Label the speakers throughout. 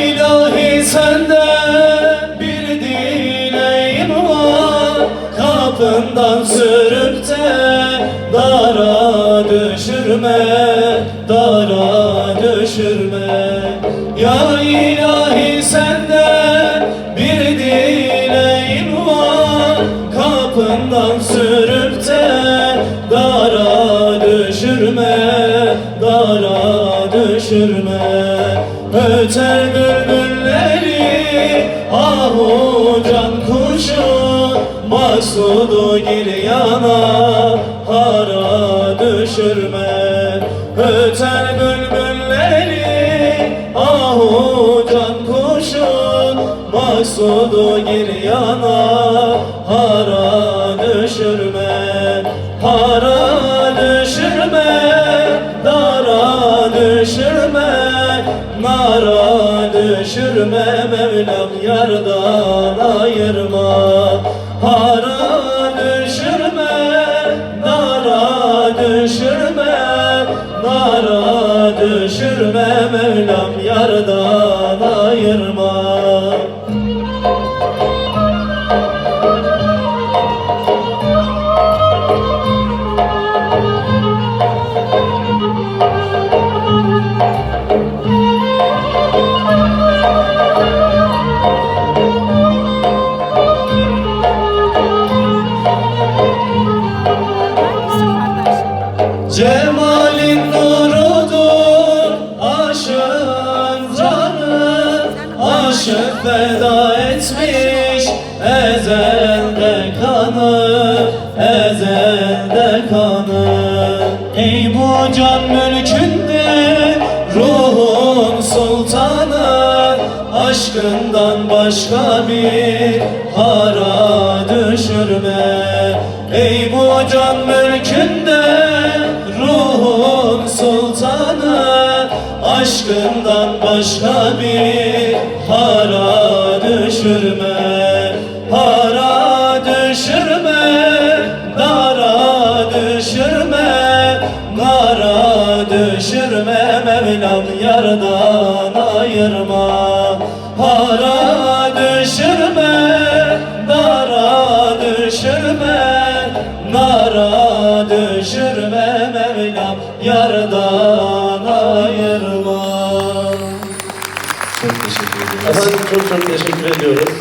Speaker 1: ilahi senden bir dileğim var, kapından sürüp de dara düşürme, dara düşürme. Ya ilahi senden bir dileğim var, kapından sürüp de dara düşürme, dara düşürme. Öter bülbülleri ahu can kuşu, maksudu giryana hara düşürme. Öter bülbülleri ahu can kuşu, maksudu giryana hara düşürme, hara düşürme, dara düşürme, nara düşürme. Mevlam yardan ayırma, hara düşürme, dara düşürme, nara düşürme. Mevlam yardan ayırma. Cemalin nurudur aşığın canı, aşık feda etmiş ezelde kanı, ezelde kanı. Ey bu can mülkünde ruhun sultanı, aşkından başka bir hara düşürme. Ey bu can mülkünde ruhun sultanı, aşkından başka bir hara düşürme, hara düşürme, dara düşürme, nara düşürme. Mevlam yardan ayırma, hara düşürme, dara düşürme, nara düşürme. Mevlam yardan ayırma.
Speaker 2: Çok teşekkür ediyoruz. Efendim çok teşekkür ediyoruz.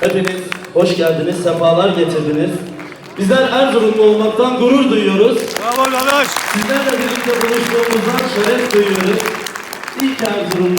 Speaker 2: Hepiniz hoş geldiniz, sefalar getirdiniz. Bizler Erzurumlu olmaktan gurur duyuyoruz.
Speaker 3: Bravo Lalaş.
Speaker 2: Sizlerle birlikte buluştuğumuzdan şeref duyuyoruz. İlk Erzurum